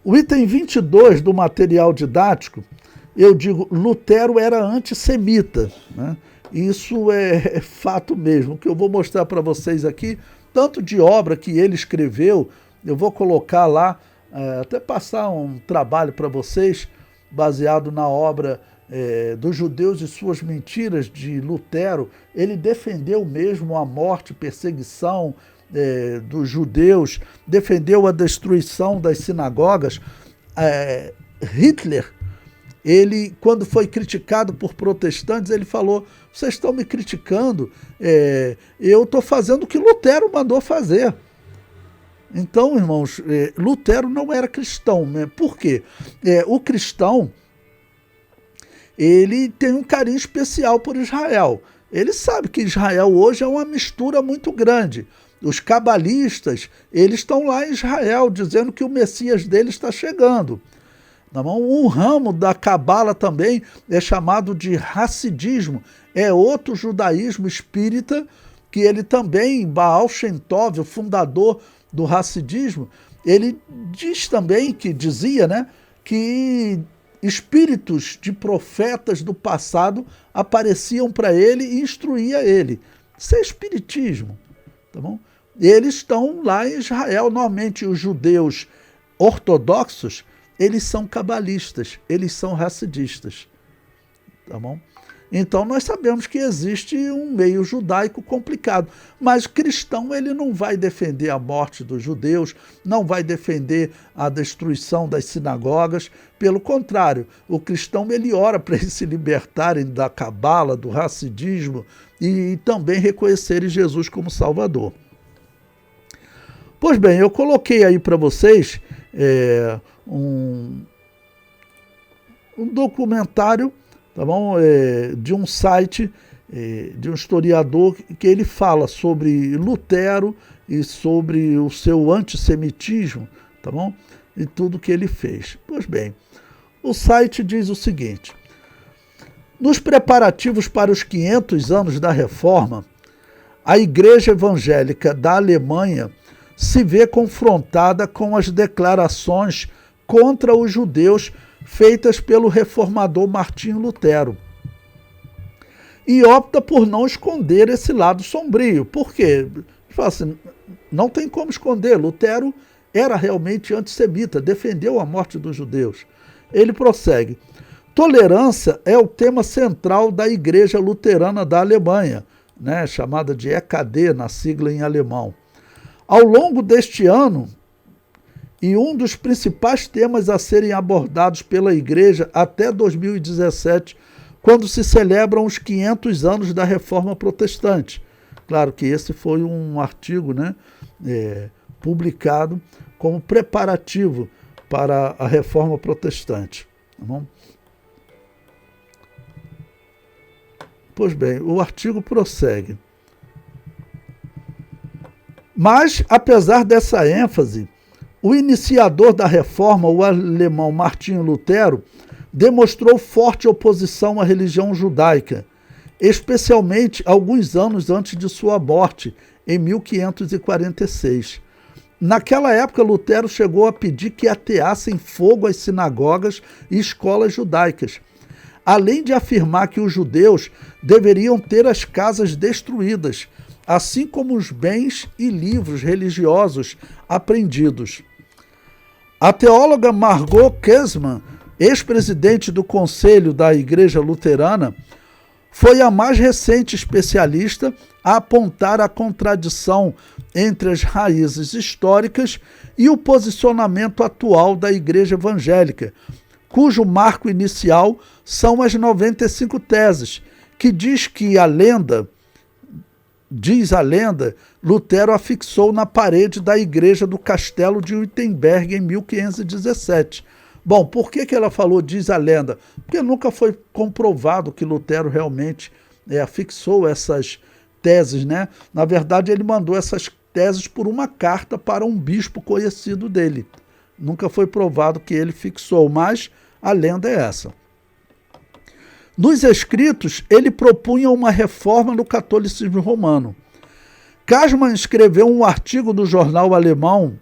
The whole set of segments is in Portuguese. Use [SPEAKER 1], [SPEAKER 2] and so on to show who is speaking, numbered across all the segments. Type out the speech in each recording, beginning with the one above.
[SPEAKER 1] O item 22 do material didático, eu digo, Lutero era antissemita, né? Isso é fato mesmo. O que eu vou mostrar para vocês aqui, tanto de obra que ele escreveu, eu vou colocar lá, até passar um trabalho para vocês, baseado na obra dos judeus e suas mentiras de Lutero. Ele defendeu mesmo a morte, perseguição dos judeus, defendeu a destruição das sinagogas. Hitler, ele, quando foi criticado por protestantes, ele falou: vocês estão me criticando, eu estou fazendo o que Lutero mandou fazer. Então, irmãos, Lutero não era cristão, né? Por quê? O cristão, ele tem um carinho especial por Israel. Ele sabe que Israel hoje é uma mistura muito grande. Os cabalistas, eles estão lá em Israel, dizendo que o Messias dele está chegando. Um ramo da cabala também é chamado de Hassidismo, é outro judaísmo espírita, que ele também, Baal Shem Tov, o fundador do Hassidismo, ele diz também, dizia, né, que espíritos de profetas do passado apareciam para ele e instruía ele. Isso é espiritismo, tá bom? Eles estão lá em Israel. Normalmente os judeus ortodoxos, eles são cabalistas, eles são hassidistas, tá bom? Então nós sabemos que existe um meio judaico complicado, mas o cristão, ele não vai defender a morte dos judeus, não vai defender a destruição das sinagogas. Pelo contrário, o cristão, ele ora para eles se libertarem da cabala, do hassidismo, e também reconhecerem Jesus como Salvador. Pois bem, eu coloquei aí para vocês um documentário, tá bom? De um site, de um historiador, que ele fala sobre Lutero e sobre o seu antissemitismo, tá bom? E tudo que ele fez. Pois bem, o site diz o seguinte: nos preparativos para os 500 anos da Reforma, a Igreja Evangélica da Alemanha se vê confrontada com as declarações contra os judeus feitas pelo reformador Martinho Lutero, e opta por não esconder esse lado sombrio. Por quê? Fala assim, não tem como esconder. Lutero era realmente antissemita, defendeu a morte dos judeus. Ele prossegue: tolerância é o tema central da Igreja Luterana da Alemanha, né, chamada de EKD, na sigla em alemão. Ao longo deste ano, e um dos principais temas a serem abordados pela Igreja até 2017, quando se celebram os 500 anos da Reforma Protestante. Claro que esse foi um artigo, né, publicado como preparativo para a Reforma Protestante. Tá bom? Pois bem, o artigo prossegue. Mas, apesar dessa ênfase, o iniciador da reforma, o alemão Martinho Lutero, demonstrou forte oposição à religião judaica, especialmente alguns anos antes de sua morte, em 1546. Naquela época, Lutero chegou a pedir que ateassem fogo às sinagogas e escolas judaicas, além de afirmar que os judeus deveriam ter as casas destruídas, assim como os bens e livros religiosos apreendidos. A teóloga Margot Käßmann, ex-presidente do Conselho da Igreja Luterana, foi a mais recente especialista a apontar a contradição entre as raízes históricas e o posicionamento atual da Igreja Evangélica, cujo marco inicial são as 95 teses, que diz a lenda, Lutero afixou na parede da igreja do Castelo de Wittenberg em 1517. Bom, por que ela falou diz a lenda? Porque nunca foi comprovado que Lutero realmente afixou essas teses, né? Na verdade, ele mandou essas teses por uma carta para um bispo conhecido dele. Nunca foi provado que ele fixou, mas a lenda é essa. Nos escritos, ele propunha uma reforma no catolicismo romano. Käßmann escreveu um artigo do jornal alemão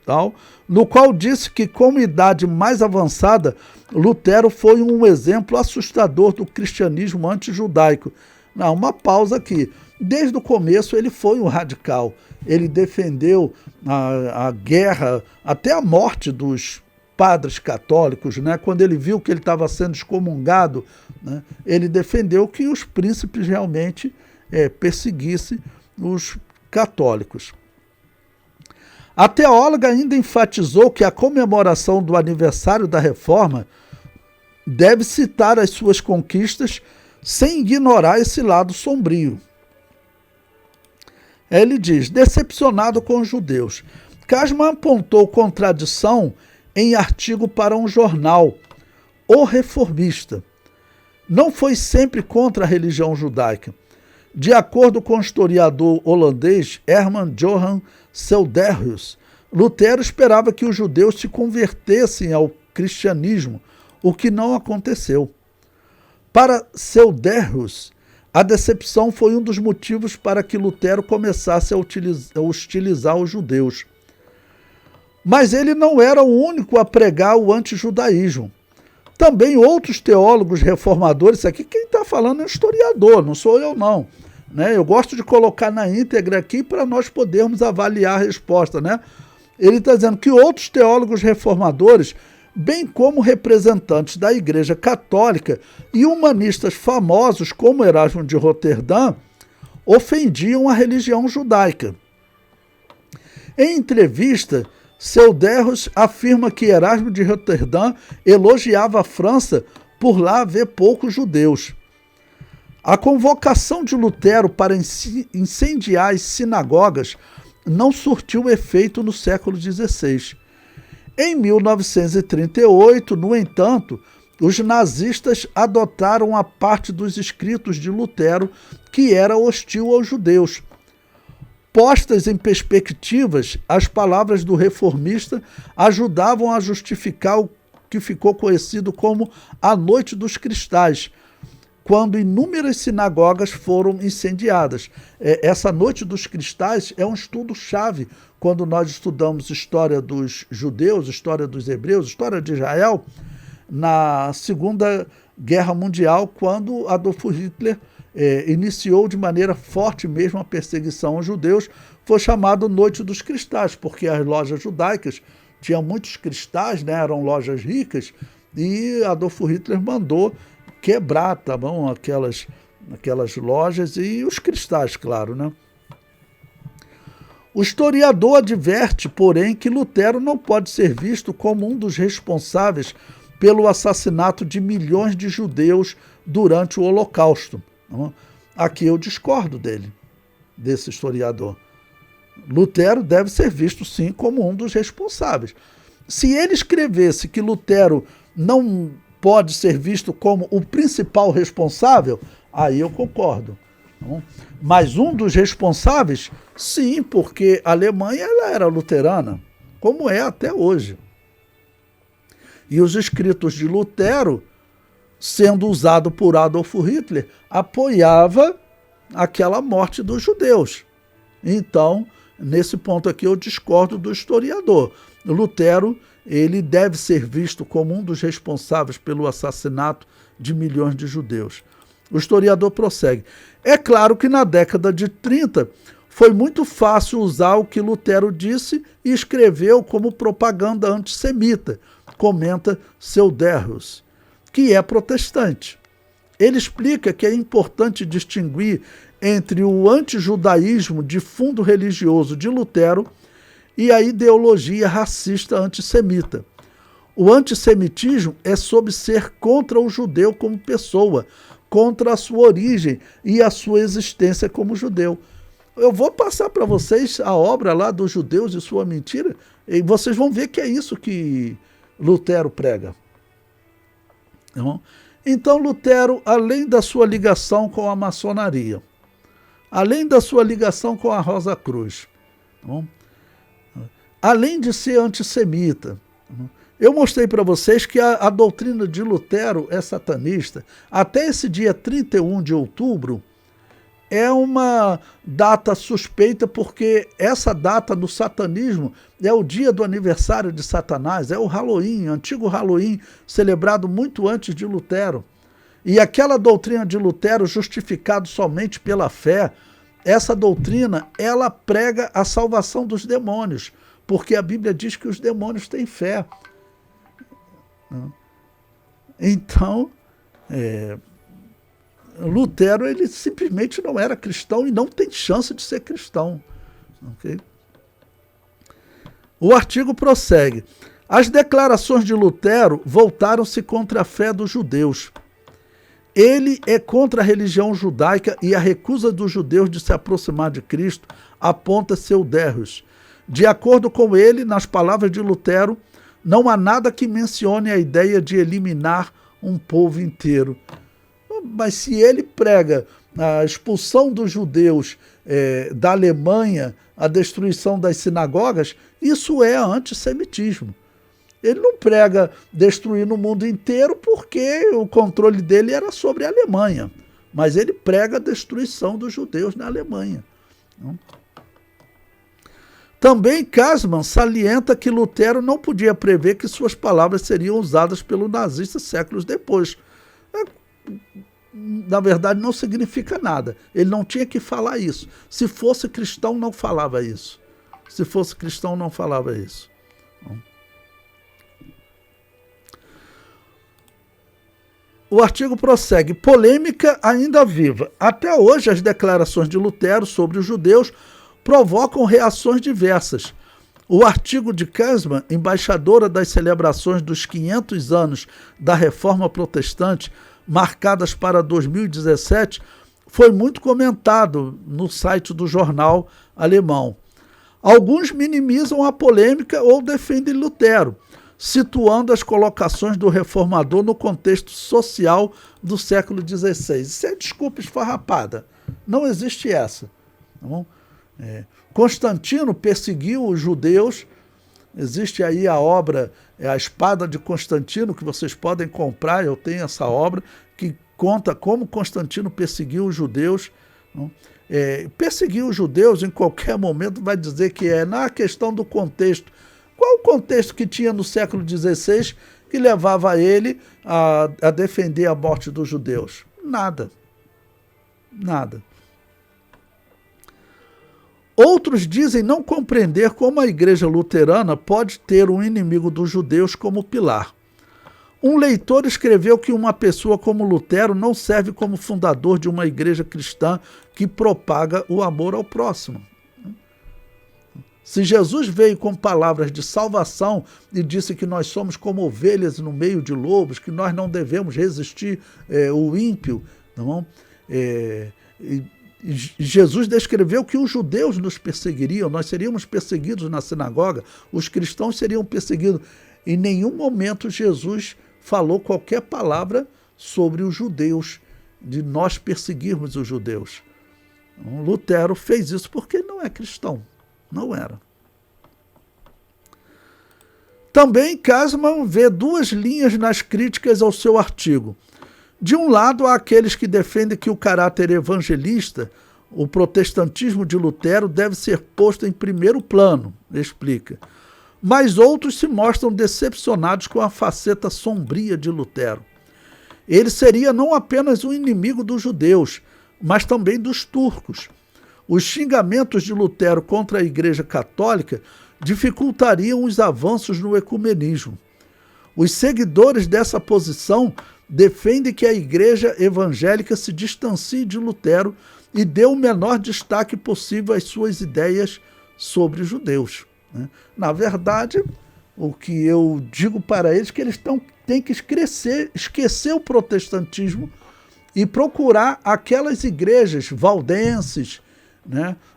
[SPEAKER 1] tal, no qual disse que, com idade mais avançada, Lutero foi um exemplo assustador do cristianismo antijudaico. Não, uma pausa aqui. Desde o começo ele foi um radical. Ele defendeu a guerra, até a morte dos padres católicos, né? Quando ele viu que ele estava sendo excomungado, né? Ele defendeu que os príncipes realmente perseguissem os católicos. A teóloga ainda enfatizou que a comemoração do aniversário da Reforma deve citar as suas conquistas sem ignorar esse lado sombrio. Ele diz, decepcionado com os judeus. Kasman apontou contradição em artigo para um jornal, O Reformista. Não foi sempre contra a religião judaica. De acordo com o historiador holandês Herman Johan Selderius, Lutero esperava que os judeus se convertessem ao cristianismo, o que não aconteceu. Para Selderius, a decepção foi um dos motivos para que Lutero começasse a hostilizar os judeus. Mas ele não era o único a pregar o antijudaísmo. Também outros teólogos reformadores, isso aqui quem está falando é um historiador, não sou eu não. Né? Eu gosto de colocar na íntegra aqui para nós podermos avaliar a resposta. Né? Ele está dizendo que outros teólogos reformadores, bem como representantes da Igreja Católica e humanistas famosos como Erasmo de Roterdã, ofendiam a religião judaica. Em entrevista, Selderius afirma que Erasmo de Roterdã elogiava a França por lá haver poucos judeus. A convocação de Lutero para incendiar as sinagogas não surtiu efeito no século XVI. Em 1938, no entanto, os nazistas adotaram a parte dos escritos de Lutero que era hostil aos judeus. Postas em perspectivas, as palavras do reformista ajudavam a justificar o que ficou conhecido como a Noite dos Cristais, quando inúmeras sinagogas foram incendiadas. Essa Noite dos Cristais é um estudo-chave quando nós estudamos história dos judeus, história dos hebreus, história de Israel, na Segunda Guerra Mundial, quando Adolf Hitler iniciou de maneira forte mesmo a perseguição aos judeus, foi chamado Noite dos Cristais, porque as lojas judaicas tinham muitos cristais, né, eram lojas ricas, e Adolf Hitler mandou quebrar, tá bom, aquelas lojas e os cristais, claro, né? O historiador adverte, porém, que Lutero não pode ser visto como um dos responsáveis pelo assassinato de milhões de judeus durante o Holocausto. Aqui eu discordo desse historiador. Lutero deve ser visto, sim, como um dos responsáveis. Se ele escrevesse que Lutero não pode ser visto como o principal responsável, aí eu concordo. Mas um dos responsáveis, sim, porque a Alemanha ela era luterana, como é até hoje. E os escritos de Lutero, sendo usado por Adolf Hitler, apoiava aquela morte dos judeus. Então, nesse ponto aqui, eu discordo do historiador. Lutero, ele deve ser visto como um dos responsáveis pelo assassinato de milhões de judeus. O historiador prossegue. É claro que na década de 30 foi muito fácil usar o que Lutero disse e escreveu como propaganda antissemita, comenta Selderius, que é protestante. Ele explica que é importante distinguir entre o antijudaísmo de fundo religioso de Lutero e a ideologia racista antissemita. O antissemitismo é sobre ser contra o judeu como pessoa, contra a sua origem e a sua existência como judeu. Eu vou passar para vocês a obra lá dos judeus e sua mentira, e vocês vão ver que é isso que Lutero prega. Então, Lutero, além da sua ligação com a maçonaria, além da sua ligação com a Rosa Cruz, além de ser antissemita, eu mostrei para vocês que a doutrina de Lutero é satanista. Até esse dia 31 de outubro, é uma data suspeita, porque essa data do satanismo é o dia do aniversário de Satanás, é o Halloween, o antigo Halloween, celebrado muito antes de Lutero. E aquela doutrina de Lutero, justificado somente pela fé, essa doutrina, ela prega a salvação dos demônios, porque a Bíblia diz que os demônios têm fé. Então, Lutero, ele simplesmente não era cristão e não tem chance de ser cristão. Okay? O artigo prossegue. As declarações de Lutero voltaram-se contra a fé dos judeus. Ele é contra a religião judaica e a recusa dos judeus de se aproximar de Cristo aponta seu Deus. De acordo com ele, nas palavras de Lutero, não há nada que mencione a ideia de eliminar um povo inteiro. Mas se ele prega a expulsão dos judeus da Alemanha, a destruição das sinagogas, isso é antissemitismo. Ele não prega destruir no mundo inteiro porque o controle dele era sobre a Alemanha, mas ele prega a destruição dos judeus na Alemanha. Também Kasman salienta que Lutero não podia prever que suas palavras seriam usadas pelo nazista séculos depois. Na verdade, não significa nada. Ele não tinha que falar isso. Se fosse cristão, não falava isso. Se fosse cristão, não falava isso. O artigo prossegue. Polêmica ainda viva. Até hoje, as declarações de Lutero sobre os judeus provocam reações diversas. O artigo de Kasman, embaixadora das celebrações dos 500 anos da Reforma Protestante, marcadas para 2017, foi muito comentado no site do jornal alemão. Alguns minimizam a polêmica ou defendem Lutero, situando as colocações do reformador no contexto social do século XVI. Isso é desculpa esfarrapada. Não existe essa. Tá bom? Constantino perseguiu os judeus. Existe aí a obra, A Espada de Constantino, que vocês podem comprar. Eu tenho essa obra que conta como Constantino perseguiu os judeus. Perseguir os judeus em qualquer momento vai dizer que é na questão do contexto. Qual o contexto que tinha no século XVI que levava ele a defender a morte dos judeus? Nada. Nada. Outros dizem não compreender como a Igreja Luterana pode ter um inimigo dos judeus como pilar. Um leitor escreveu que uma pessoa como Lutero não serve como fundador de uma igreja cristã que propaga o amor ao próximo. Se Jesus veio com palavras de salvação e disse que nós somos como ovelhas no meio de lobos, que nós não devemos resistir o ímpio, não? Jesus descreveu que os judeus nos perseguiriam, nós seríamos perseguidos na sinagoga, os cristãos seriam perseguidos. Em nenhum momento Jesus falou qualquer palavra sobre os judeus, de nós perseguirmos os judeus. Lutero fez isso porque não é cristão. Não era. Também Kasman vê duas linhas nas críticas ao seu artigo. De um lado, há aqueles que defendem que o caráter evangelista, o protestantismo de Lutero, deve ser posto em primeiro plano, explica. Mas outros se mostram decepcionados com a faceta sombria de Lutero. Ele seria não apenas um inimigo dos judeus, mas também dos turcos. Os xingamentos de Lutero contra a Igreja Católica dificultariam os avanços no ecumenismo. Os seguidores dessa posição defendem que a Igreja Evangélica se distancie de Lutero e dê o menor destaque possível às suas ideias sobre os judeus. Na verdade, o que eu digo para eles é que eles têm que esquecer o protestantismo e procurar aquelas igrejas valdenses,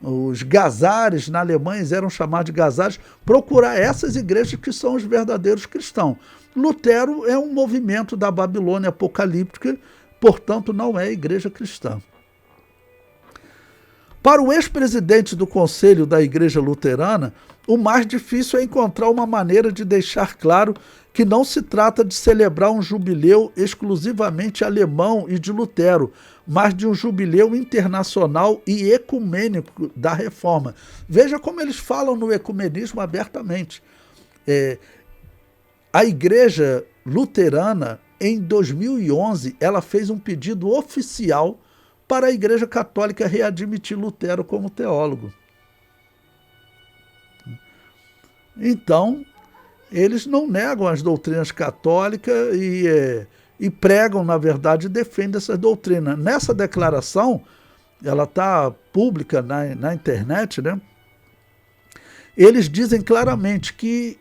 [SPEAKER 1] os gazares, na Alemanha eram chamados de gazares, procurar essas igrejas que são os verdadeiros cristãos. Lutero é um movimento da Babilônia apocalíptica, portanto não é igreja cristã. Para o ex-presidente do Conselho da Igreja Luterana, o mais difícil é encontrar uma maneira de deixar claro que não se trata de celebrar um jubileu exclusivamente alemão e de Lutero, mas de um jubileu internacional e ecumênico da Reforma. Veja como eles falam no ecumenismo abertamente. A Igreja Luterana, em 2011, ela fez um pedido oficial para a Igreja Católica readmitir Lutero como teólogo. Então, eles não negam as doutrinas católicas e pregam, na verdade, e defendem essas doutrinas. Nessa declaração, ela está pública na internet, né? Eles dizem claramente que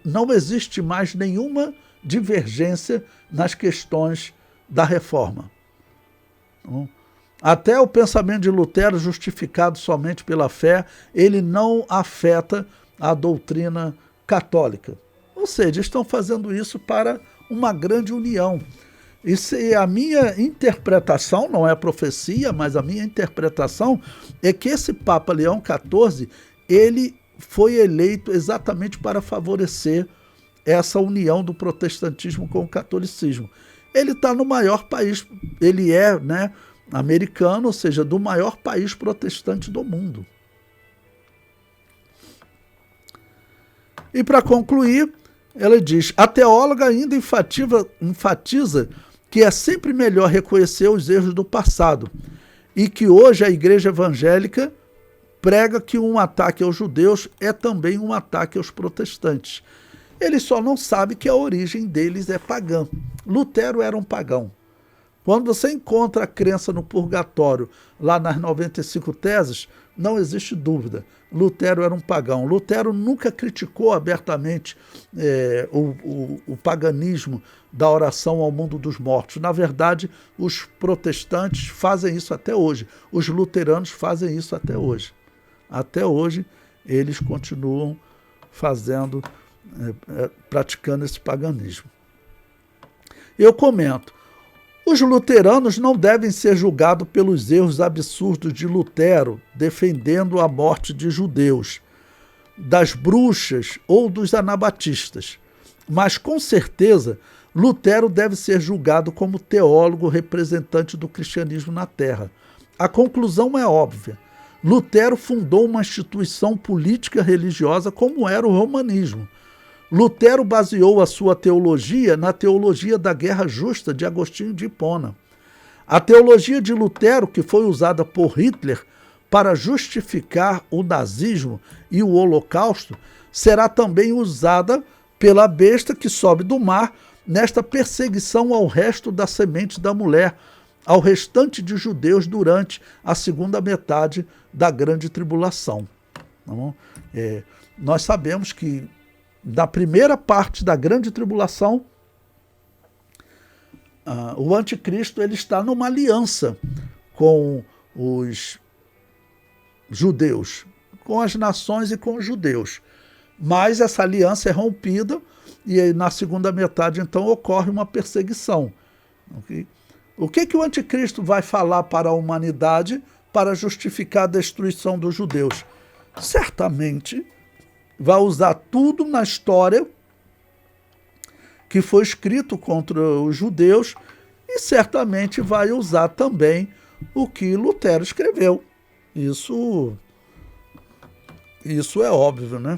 [SPEAKER 1] não existe mais nenhuma divergência nas questões da reforma. Até o pensamento de Lutero, justificado somente pela fé, ele não afeta a doutrina católica. Ou seja, estão fazendo isso para uma grande união. E a minha interpretação, não é profecia, mas a minha interpretação é que esse Papa Leão XIV, ele foi eleito exatamente para favorecer essa união do protestantismo com o catolicismo. Ele está no maior país, ele é, né, americano, ou seja, do maior país protestante do mundo. E para concluir, ela diz, a teóloga ainda enfatiza que é sempre melhor reconhecer os erros do passado e que hoje a igreja evangélica prega que um ataque aos judeus é também um ataque aos protestantes. Ele só não sabe que a origem deles é pagã. Lutero era um pagão. Quando você encontra a crença no purgatório lá nas 95 teses, não existe dúvida. Lutero era um pagão. Lutero nunca criticou abertamente o paganismo da oração ao mundo dos mortos. Na verdade, os protestantes fazem isso até hoje. Os luteranos fazem isso até hoje. Até hoje, eles continuam praticando esse paganismo. Eu comento, os luteranos não devem ser julgados pelos erros absurdos de Lutero, defendendo a morte de judeus, das bruxas ou dos anabatistas. Mas, com certeza, Lutero deve ser julgado como teólogo representante do cristianismo na Terra. A conclusão é óbvia. Lutero fundou uma instituição política religiosa como era o romanismo. Lutero baseou a sua teologia na teologia da guerra justa de Agostinho de Hipona. A teologia de Lutero, que foi usada por Hitler para justificar o nazismo e o Holocausto, será também usada pela besta que sobe do mar nesta perseguição ao resto da semente da mulher, ao restante de judeus durante a segunda metade da grande tribulação. Nós sabemos que na primeira parte da grande tribulação, o anticristo ele está numa aliança com os judeus, com as nações e com os judeus. Mas essa aliança é rompida e aí, na segunda metade, então, ocorre uma perseguição. Okay? O que o anticristo vai falar para a humanidade para justificar a destruição dos judeus? Certamente vai usar tudo na história que foi escrito contra os judeus e certamente vai usar também o que Lutero escreveu. Isso é óbvio, né?